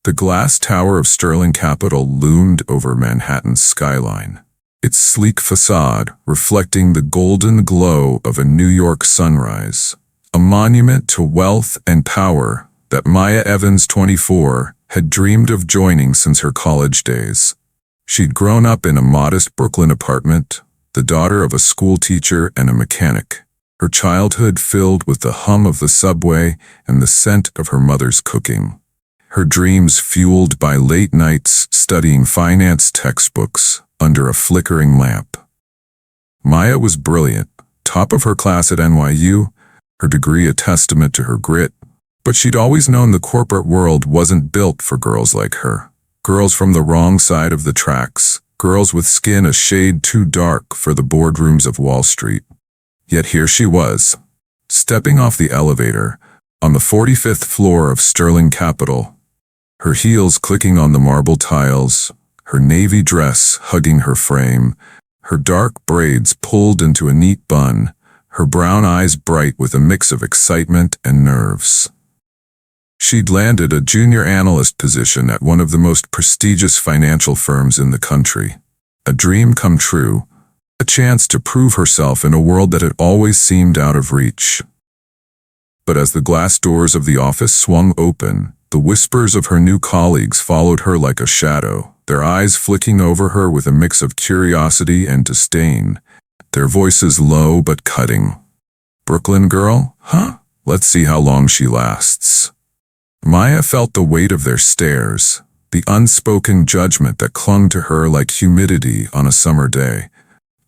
The glass tower of Sterling Capitol loomed over Manhattan's skyline, its sleek facade reflecting the golden glow of a New York sunrise, a monument to wealth and power that Maya Evans, 24, had dreamed of joining since her college days. She'd grown up in a modest Brooklyn apartment, the daughter of a schoolteacher and a mechanic, her childhood filled with the hum of the subway and the scent of her mother's cooking, her dreams fueled by late nights studying finance textbooks under a flickering lamp. Maya was brilliant, top of her class at NYU, her degree a testament to her grit, but she'd always known the corporate world wasn't built for girls like her. Girls from the wrong side of the tracks, girls with skin a shade too dark for the boardrooms of Wall Street. Yet here she was, stepping off the elevator, on the 45th floor of Sterling Capitol, her heels clicking on the marble tiles, her navy dress hugging her frame, her dark braids pulled into a neat bun, her brown eyes bright with a mix of excitement and nerves. She'd landed a junior analyst position at one of the most prestigious financial firms in the country. A dream come true, a chance to prove herself in a world that had always seemed out of reach. But as the glass doors of the office swung open, the whispers of her new colleagues followed her like a shadow, their eyes flicking over her with a mix of curiosity and disdain, their voices low but cutting. "Brooklyn girl, huh? Let's see how long she lasts." Maya felt the weight of their stares, the unspoken judgment that clung to her like humidity on a summer day.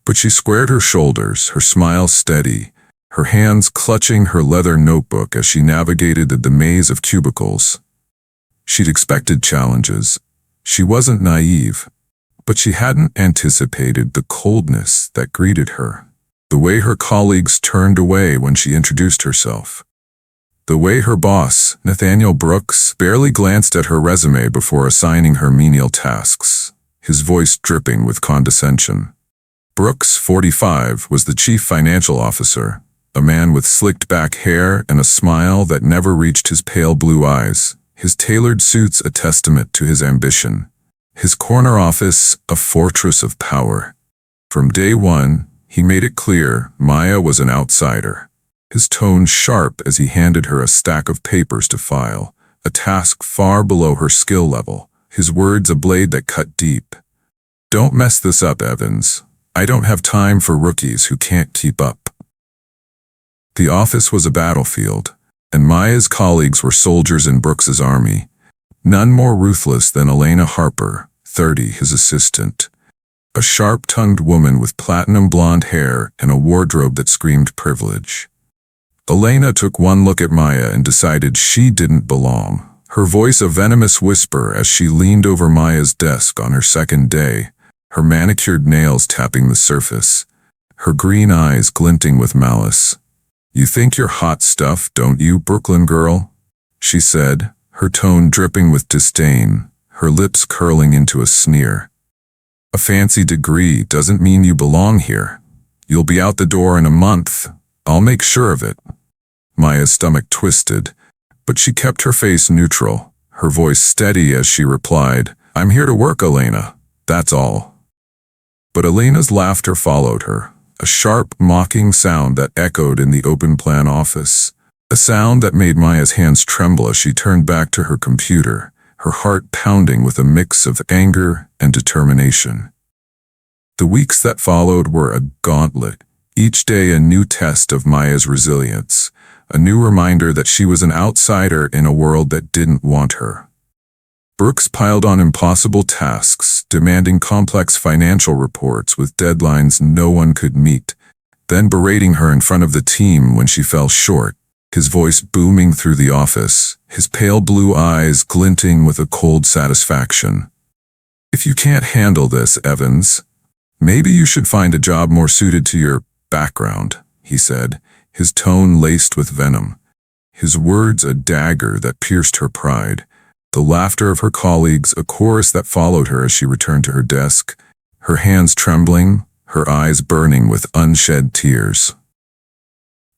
But she squared her shoulders, her smile steady, her hands clutching her leather notebook as she navigated the maze of cubicles. She'd expected challenges. She wasn't naive, but she hadn't anticipated the coldness that greeted her. The way her colleagues turned away when she introduced herself. The way her boss, Nathaniel Brooks, barely glanced at her resume before assigning her menial tasks, his voice dripping with condescension. Brooks, 45, was the chief financial officer, a man with slicked back hair and a smile that never reached his pale blue eyes, his tailored suits a testament to his ambition, his corner office a fortress of power. From day one, he made it clear Maya was an outsider, his tone sharp as he handed her a stack of papers to file, a task far below her skill level, his words a blade that cut deep. "Don't mess this up, Evans. I don't have time for rookies who can't keep up." The office was a battlefield, and Maya's colleagues were soldiers in Brooks's army, none more ruthless than Elena Harper, 30, his assistant, a sharp-tongued woman with platinum blonde hair and a wardrobe that screamed privilege. Elena took one look at Maya and decided she didn't belong, her voice a venomous whisper as she leaned over Maya's desk on her second day, her manicured nails tapping the surface, her green eyes glinting with malice. "You think you're hot stuff, don't you, Brooklyn girl?" she said, her tone dripping with disdain, her lips curling into a sneer. "A fancy degree doesn't mean you belong here. You'll be out the door in a month. I'll make sure of it." Maya's stomach twisted, but she kept her face neutral, her voice steady as she replied, "I'm here to work, Elena. That's all." But Elena's laughter followed her, a sharp, mocking sound that echoed in the open-plan office, a sound that made Maya's hands tremble as she turned back to her computer, her heart pounding with a mix of anger and determination. The weeks that followed were a gauntlet, each day a new test of Maya's resilience, a new reminder that she was an outsider in a world that didn't want her. Brooks piled on impossible tasks, demanding complex financial reports with deadlines no one could meet, then berating her in front of the team when she fell short, his voice booming through the office, his pale blue eyes glinting with a cold satisfaction. "If you can't handle this, Evans, maybe you should find a job more suited to your background," he said, his tone laced with venom, his words a dagger that pierced her pride, the laughter of her colleagues a chorus that followed her as she returned to her desk, her hands trembling, her eyes burning with unshed tears.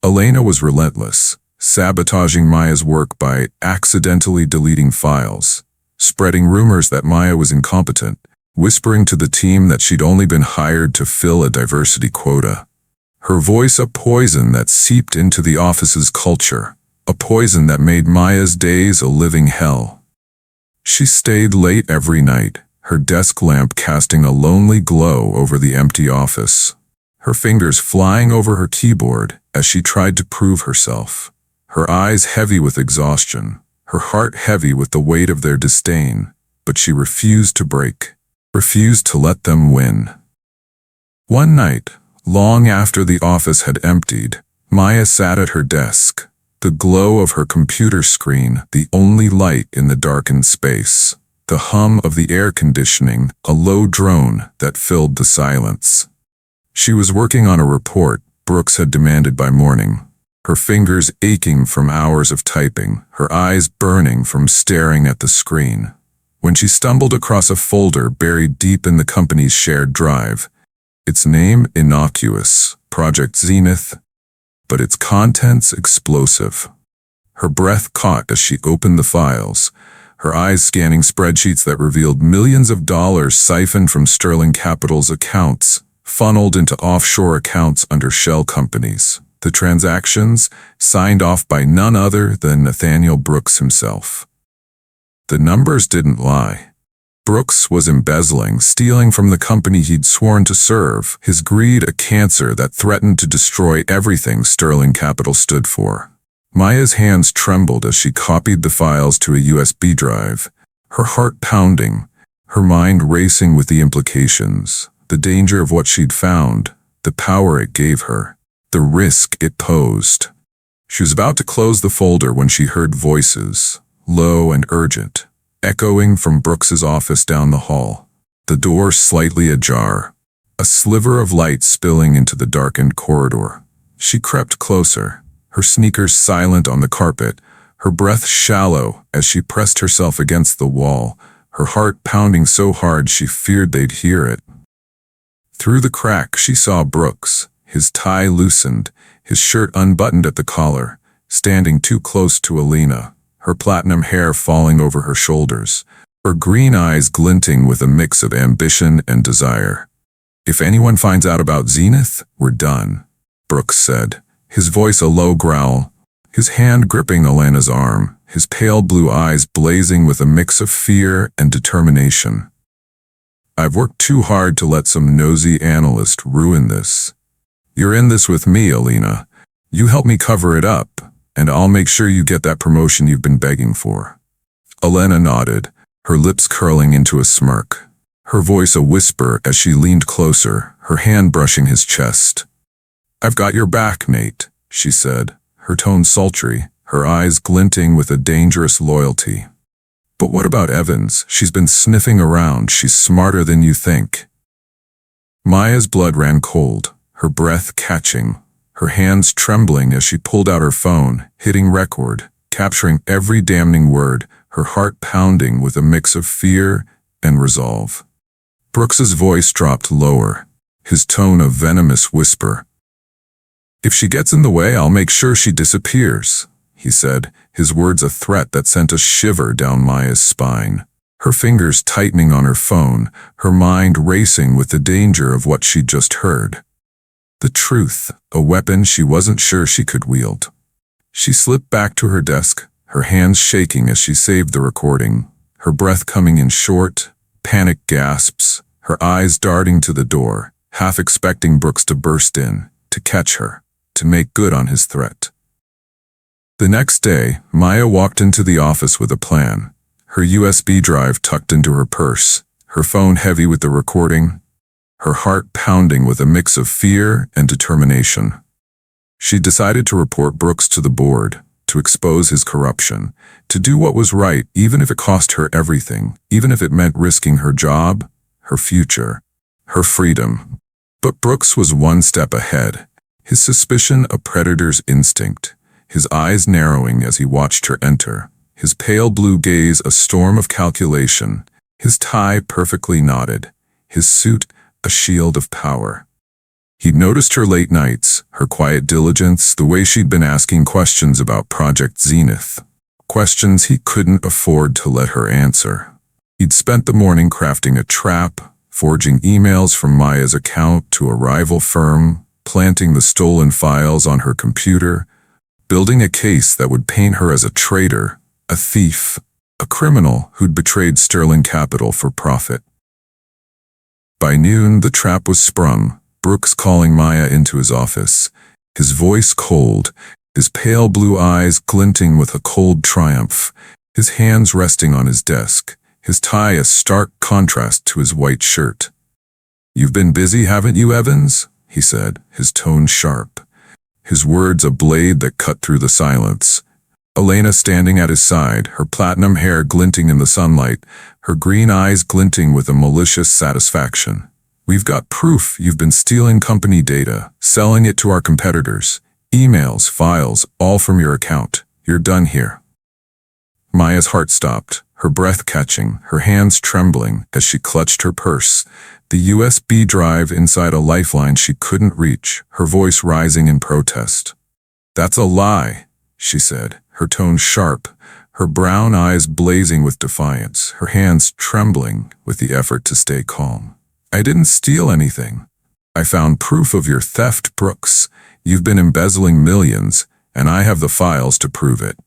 Elena was relentless, sabotaging Maya's work by accidentally deleting files, spreading rumors that Maya was incompetent, whispering to the team that she'd only been hired to fill a diversity quota. Her voice a poison that seeped into the office's culture, a poison that made Maya's days a living hell. She stayed late every night, her desk lamp casting a lonely glow over the empty office, her fingers flying over her keyboard as she tried to prove herself, her eyes heavy with exhaustion, her heart heavy with the weight of their disdain, but she refused to break, refused to let them win. One night, long after the office had emptied, Maya sat at her desk, the glow of her computer screen the only light in the darkened space, the hum of the air conditioning a low drone that filled the silence. She was working on a report Brooks had demanded by morning, her fingers aching from hours of typing, her eyes burning from staring at the screen, when she stumbled across a folder buried deep in the company's shared drive. Its name innocuous, Project Zenith, but its contents explosive. Her breath caught as she opened the files, her eyes scanning spreadsheets that revealed millions of dollars siphoned from Sterling Capital's accounts, funneled into offshore accounts under shell companies. The transactions signed off by none other than Nathaniel Brooks himself. The numbers didn't lie. Brooks was embezzling, stealing from the company he'd sworn to serve, his greed a cancer that threatened to destroy everything Sterling Capital stood for. Maya's hands trembled as she copied the files to a USB drive, her heart pounding, her mind racing with the implications, the danger of what she'd found, the power it gave her, the risk it posed. She was about to close the folder when she heard voices, low and urgent, echoing from Brooks's office down the hall, the door slightly ajar, a sliver of light spilling into the darkened corridor. She crept closer, her sneakers silent on the carpet, her breath shallow as she pressed herself against the wall, her heart pounding so hard she feared they'd hear it. Through the crack she saw Brooks, his tie loosened, his shirt unbuttoned at the collar, standing too close to Alina, her platinum hair falling over her shoulders, her green eyes glinting with a mix of ambition and desire. "If anyone finds out about Zenith, we're done," Brooks said, his voice a low growl, his hand gripping Alina's arm, his pale blue eyes blazing with a mix of fear and determination. "I've worked too hard to let some nosy analyst ruin this. You're in this with me, Alina. You help me cover it up, and I'll make sure you get that promotion you've been begging for." Alina nodded, her lips curling into a smirk, her voice a whisper as she leaned closer, her hand brushing his chest. "I've got your back, Nate," she said, her tone sultry, her eyes glinting with a dangerous loyalty. "But what about Evans? She's been sniffing around. She's smarter than you think." Maya's blood ran cold, her breath catching, her hands trembling as she pulled out her phone, hitting record, capturing every damning word, her heart pounding with a mix of fear and resolve. Brooks's voice dropped lower, his tone a venomous whisper. "If she gets in the way, I'll make sure she disappears," he said, his words a threat that sent a shiver down Maya's spine. Her fingers tightening on her phone, her mind racing with the danger of what she'd just heard. The truth, a weapon she wasn't sure she could wield. She slipped back to her desk, her hands shaking as she saved the recording, her breath coming in short, panicked gasps, her eyes darting to the door, half expecting Brooks to burst in, to catch her, to make good on his threat. The next day, Maya walked into the office with a plan, her USB drive tucked into her purse, her phone heavy with the recording, her heart pounding with a mix of fear and determination. She decided to report Brooks to the board, to expose his corruption, to do what was right even if it cost her everything, even if it meant risking her job, her future, her freedom. But Brooks was one step ahead, his suspicion a predator's instinct, his eyes narrowing as he watched her enter, his pale blue gaze a storm of calculation, his tie perfectly knotted, his suit a shield of power. He'd noticed her late nights, her quiet diligence, the way she'd been asking questions about Project Zenith, questions he couldn't afford to let her answer. He'd spent the morning crafting a trap, forging emails from Maya's account to a rival firm, planting the stolen files on her computer, building a case that would paint her as a traitor, a thief, a criminal who'd betrayed Sterling Capital for profit. By noon, the trap was sprung, Brooks calling Maya into his office, his voice cold, his pale blue eyes glinting with a cold triumph, his hands resting on his desk, his tie a stark contrast to his white shirt. "You've been busy, haven't you, Evans?" he said, his tone sharp, his words a blade that cut through the silence. Elena standing at his side, her platinum hair glinting in the sunlight, her green eyes glinting with a malicious satisfaction. "We've got proof you've been stealing company data, selling it to our competitors. Emails, files, all from your account. You're done here." Maya's heart stopped, her breath catching, her hands trembling as she clutched her purse, the USB drive inside a lifeline she couldn't reach, her voice rising in protest. "That's a lie," she said, her tone sharp, her brown eyes blazing with defiance, her hands trembling with the effort to stay calm. "I didn't steal anything. I found proof of your theft, Brooks. You've been embezzling millions, and I have the files to prove it."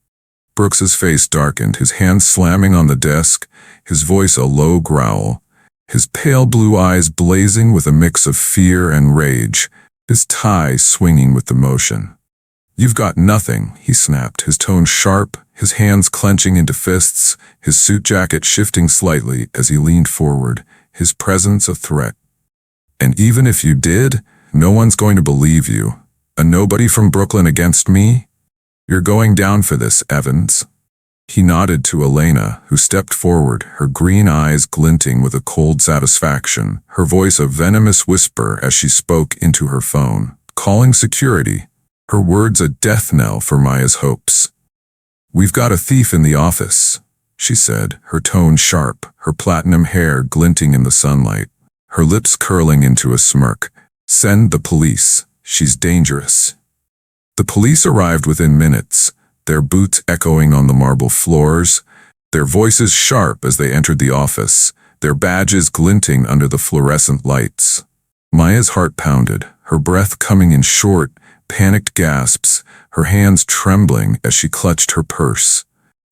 Brooks's face darkened, his hands slamming on the desk, his voice a low growl, his pale blue eyes blazing with a mix of fear and rage, his tie swinging with the motion. "You've got nothing," he snapped, his tone sharp, his hands clenching into fists, his suit jacket shifting slightly as he leaned forward, his presence a threat. "And even if you did, no one's going to believe you. A nobody from Brooklyn against me? You're going down for this, Evans." He nodded to Elena, who stepped forward, her green eyes glinting with a cold satisfaction, her voice a venomous whisper as she spoke into her phone, calling security, her words a death knell for Maya's hopes. "We've got a thief in the office," she said, her tone sharp, her platinum hair glinting in the sunlight, her lips curling into a smirk. "Send the police. She's dangerous." The police arrived within minutes, their boots echoing on the marble floors, their voices sharp as they entered the office, their badges glinting under the fluorescent lights. Maya's heart pounded, her breath coming in short, panicked gasps, her hands trembling as she clutched her purse,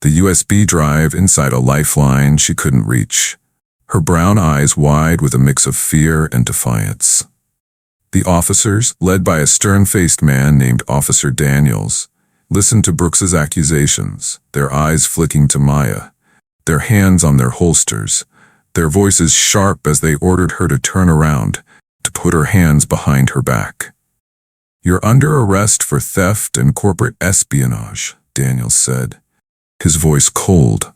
the USB drive inside a lifeline she couldn't reach, her brown eyes wide with a mix of fear and defiance. The officers, led by a stern-faced man named Officer Daniels, listened to Brooks's accusations, their eyes flicking to Maya, their hands on their holsters, their voices sharp as they ordered her to turn around, to put her hands behind her back. "You're under arrest for theft and corporate espionage," Daniels said, his voice cold,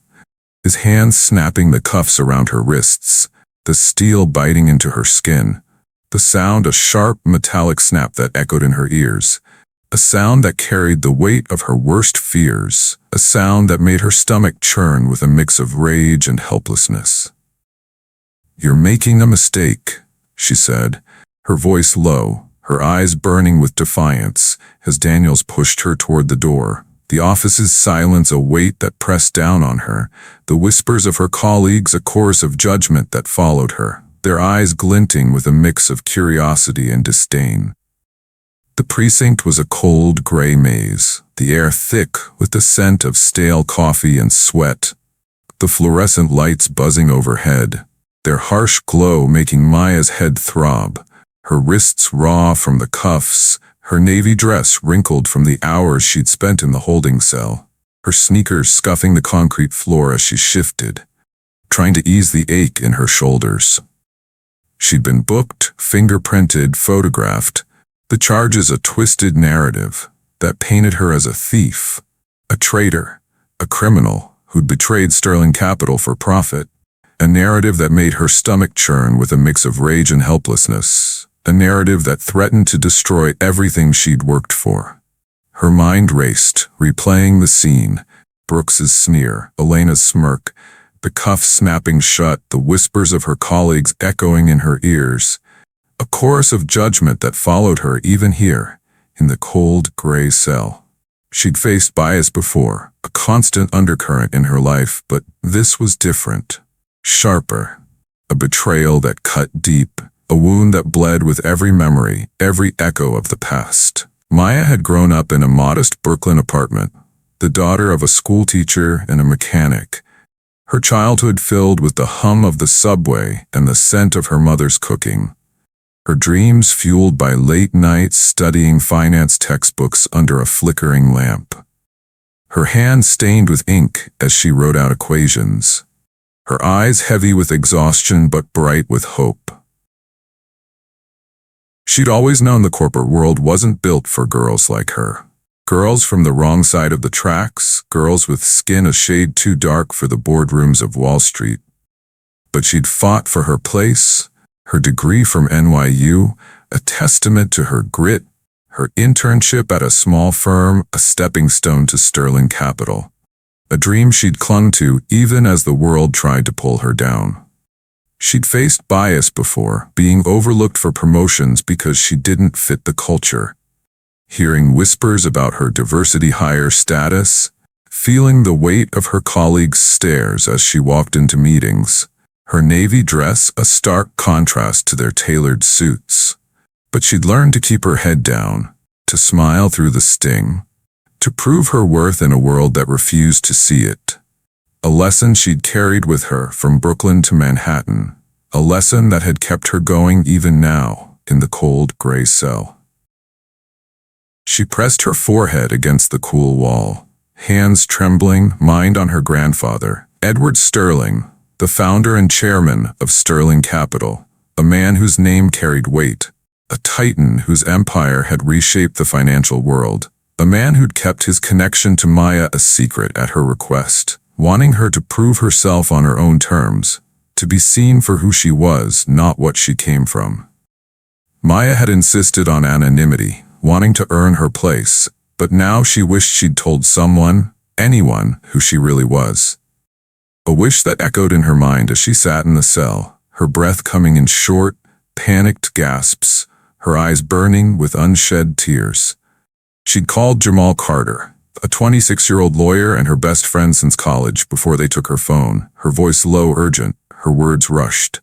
his hands snapping the cuffs around her wrists, the steel biting into her skin, the sound a sharp metallic snap that echoed in her ears, a sound that carried the weight of her worst fears, a sound that made her stomach churn with a mix of rage and helplessness. "You're making a mistake," she said, her voice low, her eyes burning with defiance as Daniels pushed her toward the door, the office's silence a weight that pressed down on her, the whispers of her colleagues a chorus of judgment that followed her, their eyes glinting with a mix of curiosity and disdain. The precinct was a cold, gray maze, the air thick with the scent of stale coffee and sweat, the fluorescent lights buzzing overhead, their harsh glow making Maya's head throb, her wrists raw from the cuffs, her navy dress wrinkled from the hours she'd spent in the holding cell, her sneakers scuffing the concrete floor as she shifted, trying to ease the ache in her shoulders. She'd been booked, fingerprinted, photographed, the charges a twisted narrative that painted her as a thief, a traitor, a criminal who'd betrayed Sterling Capital for profit, a narrative that made her stomach churn with a mix of rage and helplessness, a narrative that threatened to destroy everything she'd worked for. Her mind raced, replaying the scene, Brooks's sneer, Elena's smirk, the cuffs snapping shut, the whispers of her colleagues echoing in her ears, a chorus of judgment that followed her even here, in the cold, gray cell. She'd faced bias before, a constant undercurrent in her life, but this was different. Sharper. A betrayal that cut deep, a wound that bled with every memory, every echo of the past. Maya had grown up in a modest Brooklyn apartment, the daughter of a schoolteacher and a mechanic, her childhood filled with the hum of the subway and the scent of her mother's cooking, her dreams fueled by late nights studying finance textbooks under a flickering lamp. Her hands stained with ink as she wrote out equations, her eyes heavy with exhaustion but bright with hope. She'd always known the corporate world wasn't built for girls like her. Girls from the wrong side of the tracks, girls with skin a shade too dark for the boardrooms of Wall Street. But she'd fought for her place, her degree from NYU, a testament to her grit, her internship at a small firm, a stepping stone to sterling capital. A dream she'd clung to even as the world tried to pull her down. She'd faced bias before, being overlooked for promotions because she didn't fit the culture. Hearing whispers about her diversity hire status, feeling the weight of her colleagues' stares as she walked into meetings, her navy dress a stark contrast to their tailored suits. But she'd learned to keep her head down, to smile through the sting, to prove her worth in a world that refused to see it. A lesson she'd carried with her from Brooklyn to Manhattan, a lesson that had kept her going even now in the cold gray cell. She pressed her forehead against the cool wall, hands trembling, mind on her grandfather, Edward Sterling, the founder and chairman of Sterling Capital, a man whose name carried weight, a titan whose empire had reshaped the financial world, a man who'd kept his connection to Maya a secret at her request, wanting her to prove herself on her own terms, to be seen for who she was, not what she came from. Maya had insisted on anonymity, wanting to earn her place, but now she wished she'd told someone, anyone, who she really was. A wish that echoed in her mind as she sat in the cell, her breath coming in short, panicked gasps, her eyes burning with unshed tears. She'd called Jamal Carter, a 26-year-old lawyer and her best friend since college, before they took her phone, her voice low, urgent, her words rushed.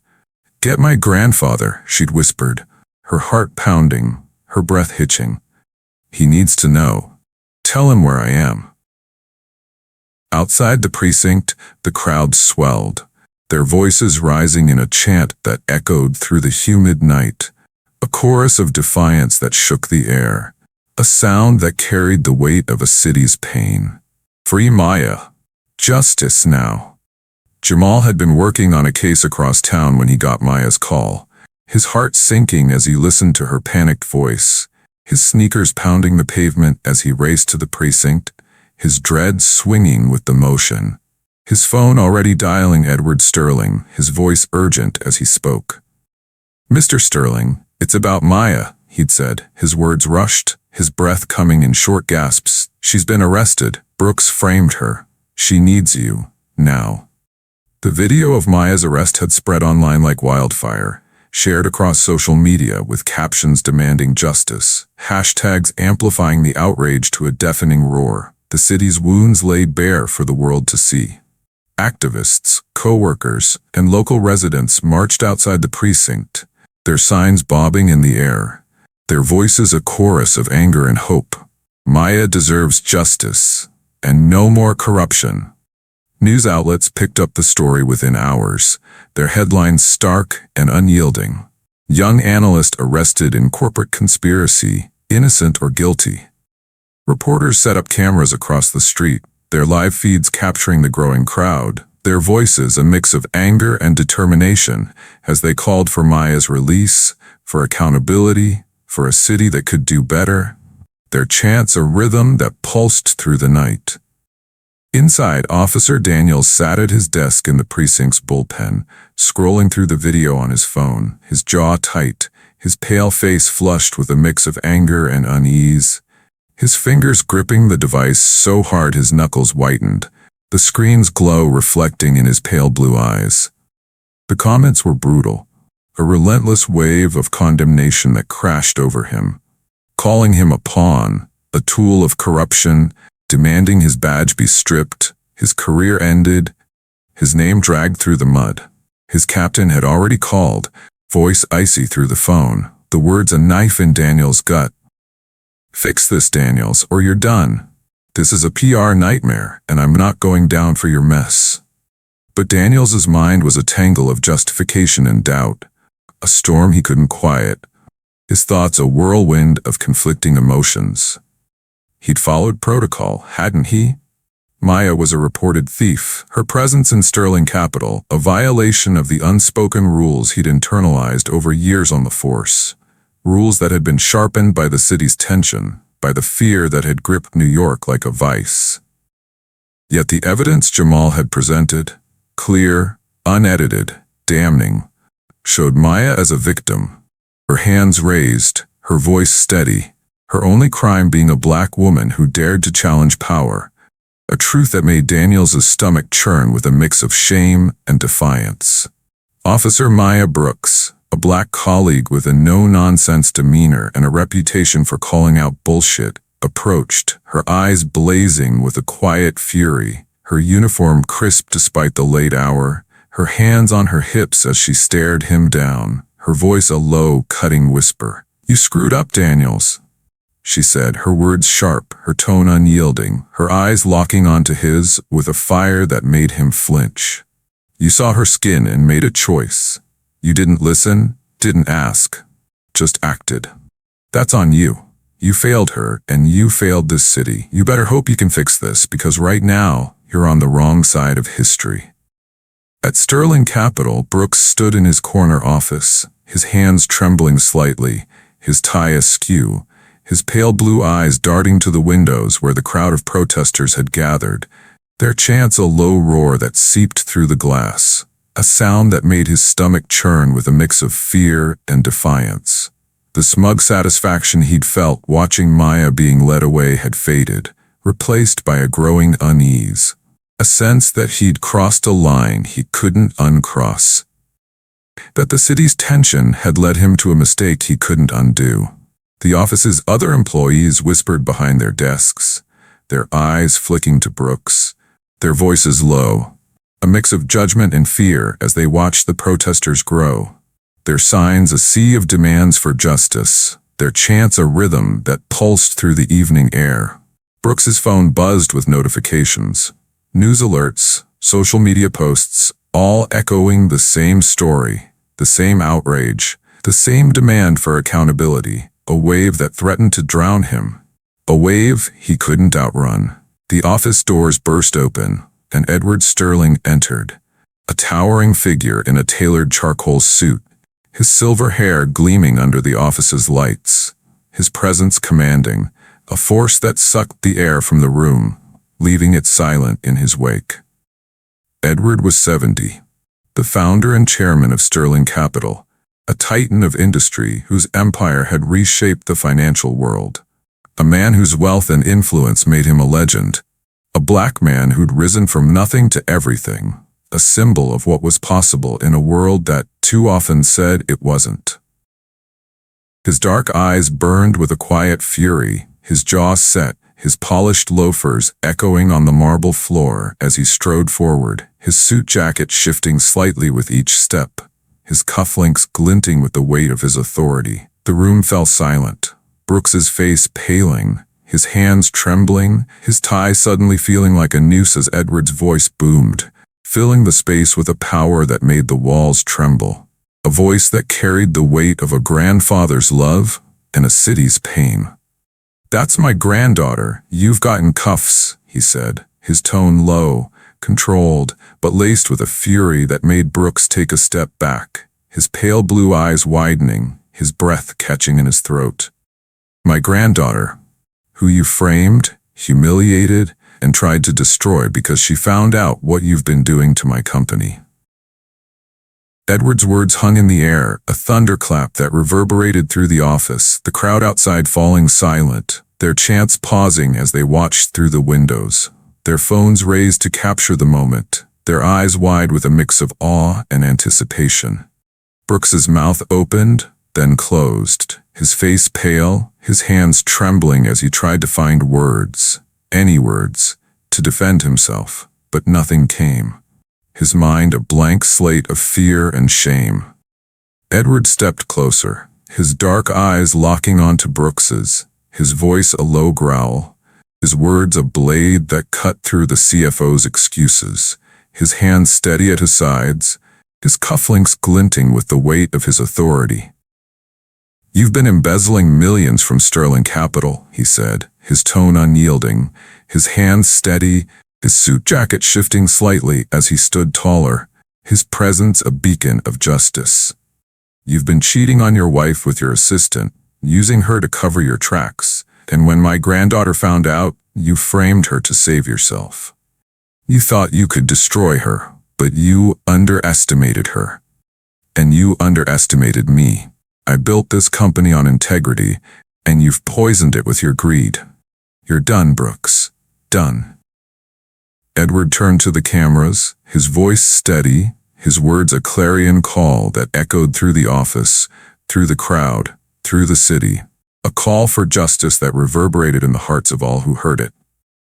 "Get my grandfather," she'd whispered, her heart pounding, her breath hitching. "He needs to know. Tell him where I am." Outside the precinct, the crowd swelled, their voices rising in a chant that echoed through the humid night, a chorus of defiance that shook the air. A sound that carried the weight of a city's pain. Free Maya. Justice now. Jamal had been working on a case across town when he got Maya's call, his heart sinking as he listened to her panicked voice, his sneakers pounding the pavement as he raced to the precinct, his dread swinging with the motion. His phone already dialing Edward Sterling, his voice urgent as he spoke. "Mr. Sterling, it's about Maya," he'd said, his words rushed, his breath coming in short gasps. "She's been arrested. Brooks framed her. She needs you. Now." The video of Maya's arrest had spread online like wildfire, shared across social media with captions demanding justice, hashtags amplifying the outrage to a deafening roar. The city's wounds lay bare for the world to see. Activists, co-workers, and local residents marched outside the precinct, their signs bobbing in the air, their voices a chorus of anger and hope. Maya deserves justice, and no more corruption. News outlets picked up the story within hours, their headlines stark and unyielding. Young analyst arrested in corporate conspiracy, innocent or guilty. Reporters set up cameras across the street, their live feeds capturing the growing crowd, their voices a mix of anger and determination as they called for Maya's release, for accountability, for a city that could do better, their chants a rhythm that pulsed through the night. Inside, Officer Daniels sat at his desk in the precinct's bullpen, scrolling through the video on his phone, his jaw tight, his pale face flushed with a mix of anger and unease, his fingers gripping the device so hard his knuckles whitened, the screen's glow reflecting in his pale blue eyes. The comments were brutal, a relentless wave of condemnation that crashed over him, calling him a pawn, a tool of corruption, demanding his badge be stripped, his career ended, His name dragged through the mud. His captain had already called, voice icy through the phone, the words a knife in Daniel's gut. "Fix this, Daniels, or you're done. This is a PR nightmare, and I'm not going down for your mess." But Daniels's mind was a tangle of justification and doubt, a storm he couldn't quiet, his thoughts a whirlwind of conflicting emotions. He'd followed protocol, hadn't he? Maya was a reported thief, her presence in Sterling Capital a violation of the unspoken rules he'd internalized over years on the force, rules that had been sharpened by the city's tension, by the fear that had gripped New York like a vice. Yet the evidence Jamal had presented, clear, unedited, damning, showed Maya as a victim, her hands raised, her voice steady, her only crime being a black woman who dared to challenge power, a truth that made Daniels' stomach churn with a mix of shame and defiance. Officer Maya Brooks, a black colleague with a no-nonsense demeanor and a reputation for calling out bullshit, approached, her eyes blazing with a quiet fury, her uniform crisp despite the late hour, her hands on her hips as she stared him down, her voice a low, cutting whisper. "You screwed up, Daniels," she said, her words sharp, her tone unyielding, her eyes locking onto his with a fire that made him flinch. "You saw her skin and made a choice. You didn't listen, didn't ask, just acted. That's on you. You failed her, and you failed this city. You better hope you can fix this, because right now, you're on the wrong side of history." At Sterling Capital, Brooks stood in his corner office, his hands trembling slightly, his tie askew, his pale blue eyes darting to the windows where the crowd of protesters had gathered, their chants a low roar that seeped through the glass, a sound that made his stomach churn with a mix of fear and defiance. The smug satisfaction he'd felt watching Maya being led away had faded, replaced by a growing unease, a sense that he'd crossed a line he couldn't uncross, that the city's tension had led him to a mistake he couldn't undo. The office's other employees whispered behind their desks, their eyes flicking to Brooks, their voices low, a mix of judgment and fear as they watched the protesters grow, their signs a sea of demands for justice, their chants a rhythm that pulsed through the evening air. Brooks's phone buzzed with notifications, news alerts, social media posts, all echoing the same story, the same outrage, the same demand for accountability, a wave that threatened to drown him, a wave he couldn't outrun. The office doors burst open, and Edward Sterling entered, a towering figure in a tailored charcoal suit, his silver hair gleaming under the office's lights, his presence commanding, a force that sucked the air from the room, leaving it silent in his wake. Edward was 70, the founder and chairman of Sterling Capital, a titan of industry whose empire had reshaped the financial world, a man whose wealth and influence made him a legend, a black man who'd risen from nothing to everything, a symbol of what was possible in a world that too often said it wasn't. His dark eyes burned with a quiet fury, his jaw set, his polished loafers echoing on the marble floor as he strode forward, his suit jacket shifting slightly with each step, his cufflinks glinting with the weight of his authority. The room fell silent, Brooks's face paling, his hands trembling, his tie suddenly feeling like a noose as Edward's voice boomed, filling the space with a power that made the walls tremble, a voice that carried the weight of a grandfather's love and a city's pain. "That's my granddaughter, you've gotten cuffs," he said, his tone low, controlled, but laced with a fury that made Brooks take a step back, his pale blue eyes widening, his breath catching in his throat. "My granddaughter, who you framed, humiliated, and tried to destroy because she found out what you've been doing to my company." Edward's words hung in the air, a thunderclap that reverberated through the office, the crowd outside falling silent, their chants pausing as they watched through the windows, their phones raised to capture the moment, their eyes wide with a mix of awe and anticipation. Brooks's mouth opened, then closed, his face pale, his hands trembling as he tried to find words, any words, to defend himself, but nothing came. his mind a blank slate of fear and shame. Edward stepped closer, his dark eyes locking onto Brooks's, his voice a low growl, his words a blade that cut through the CFO's excuses, his hands steady at his sides, his cufflinks glinting with the weight of his authority. "You've been embezzling millions from Sterling Capital," he said, his tone unyielding, his hands steady, his suit jacket shifting slightly as he stood taller, his presence a beacon of justice. "You've been cheating on your wife with your assistant, using her to cover your tracks, and when my granddaughter found out, you framed her to save yourself. You thought you could destroy her, but you underestimated her. And you underestimated me. I built this company on integrity, and you've poisoned it with your greed. You're done, Brooks. Done." Edward turned to the cameras, his voice steady, his words a clarion call that echoed through the office, through the crowd, through the city. A call for justice that reverberated in the hearts of all who heard it.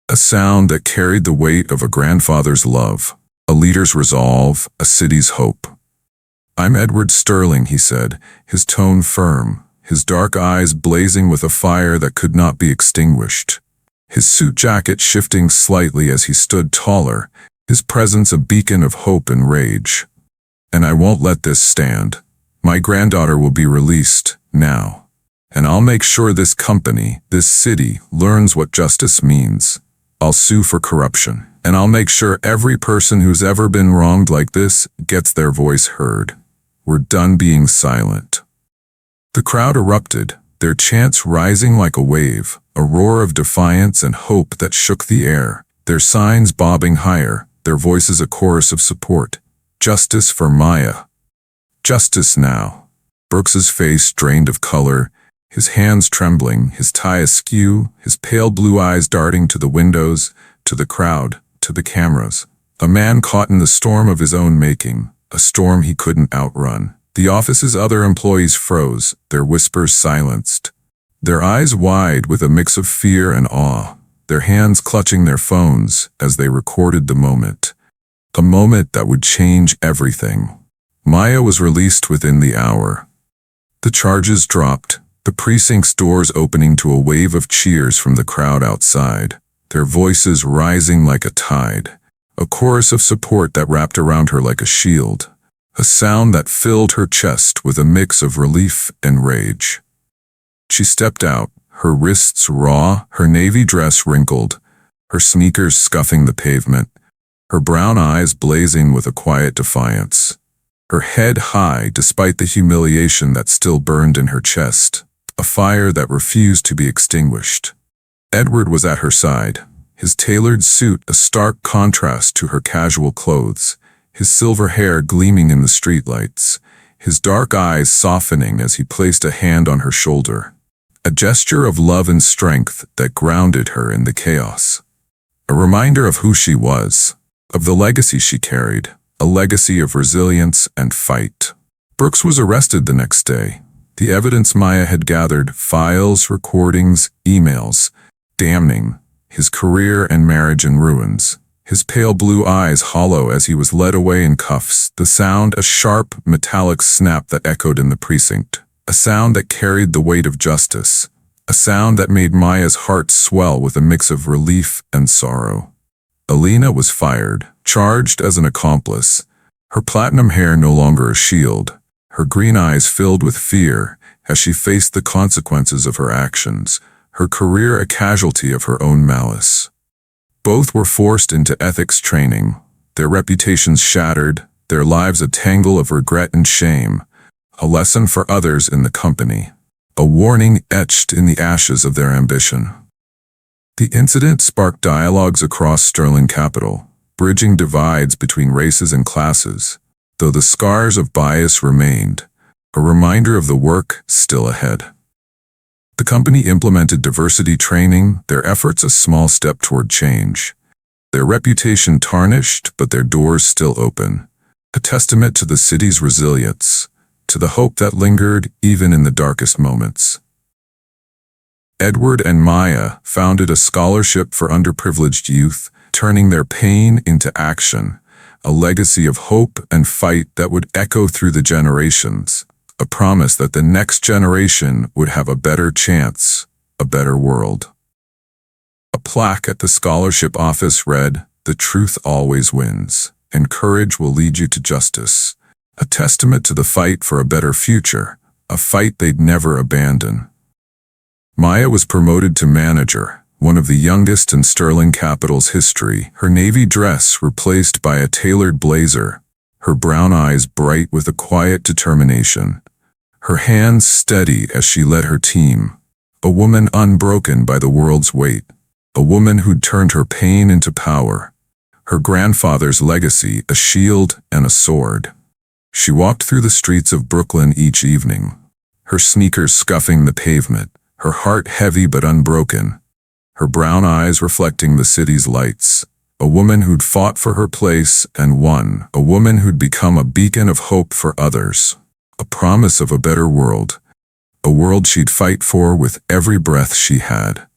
A sound that carried the weight of a grandfather's love, a leader's resolve, a city's hope. "I'm Edward Sterling," he said, his tone firm, his dark eyes blazing with a fire that could not be extinguished. His suit jacket shifting slightly as he stood taller, his presence a beacon of hope and rage. "And I won't let this stand. My granddaughter will be released, now. And I'll make sure this company, this city, learns what justice means. I'll sue for corruption, and I'll make sure every person who's ever been wronged like this gets their voice heard. We're done being silent." The crowd erupted, their chants rising like a wave, a roar of defiance and hope that shook the air, their signs bobbing higher, their voices a chorus of support. Justice for Maya. Justice now. Brooks's face drained of color, his hands trembling, his tie askew, his pale blue eyes darting to the windows, to the crowd, to the cameras. A man caught in the storm of his own making, a storm he couldn't outrun. The office's other employees froze, their whispers silenced. Their eyes wide with a mix of fear and awe, their hands clutching their phones as they recorded the moment. A moment that would change everything. Maya was released within the hour. The charges dropped, the precinct's doors opening to a wave of cheers from the crowd outside, their voices rising like a tide, a chorus of support that wrapped around her like a shield, a sound that filled her chest with a mix of relief and rage. She stepped out, her wrists raw, her navy dress wrinkled, her sneakers scuffing the pavement, her brown eyes blazing with a quiet defiance, her head high despite the humiliation that still burned in her chest, a fire that refused to be extinguished. Edward was at her side, his tailored suit a stark contrast to her casual clothes, his silver hair gleaming in the streetlights, his dark eyes softening as he placed a hand on her shoulder, a gesture of love and strength that grounded her in the chaos. A reminder of who she was, of the legacy she carried, a legacy of resilience and fight. Brooks was arrested the next day. The evidence Maya had gathered, files, recordings, emails, damning his career and marriage in ruins. His pale blue eyes hollow as he was led away in cuffs, the sound a sharp, metallic snap that echoed in the precinct, a sound that carried the weight of justice, a sound that made Maya's heart swell with a mix of relief and sorrow. Alina was fired, charged as an accomplice, her platinum hair no longer a shield, her green eyes filled with fear as she faced the consequences of her actions, her career a casualty of her own malice. Both were forced into ethics training, their reputations shattered, their lives a tangle of regret and shame, a lesson for others in the company, a warning etched in the ashes of their ambition. The incident sparked dialogues across Sterling Capital, bridging divides between races and classes, though the scars of bias remained, a reminder of the work still ahead. The company implemented diversity training, their efforts a small step toward change. Their reputation tarnished, but their doors still open, a testament to the city's resilience, to the hope that lingered even in the darkest moments. Edward and Maya founded a scholarship for underprivileged youth, turning their pain into action, a legacy of hope and fight that would echo through the generations, a promise that the next generation would have a better chance, a better world. A plaque at the scholarship office read, "The truth always wins, and courage will lead you to justice," a testament to the fight for a better future, a fight they'd never abandon. Maya was promoted to manager, one of the youngest in Sterling Capital's history, her navy dress replaced by a tailored blazer, her brown eyes bright with a quiet determination, her hands steady as she led her team, a woman unbroken by the world's weight, a woman who'd turned her pain into power, her grandfather's legacy a shield and a sword. She walked through the streets of Brooklyn each evening, her sneakers scuffing the pavement, her heart heavy but unbroken, her brown eyes reflecting the city's lights, a woman who'd fought for her place and won, a woman who'd become a beacon of hope for others, a promise of a better world, a world she'd fight for with every breath she had.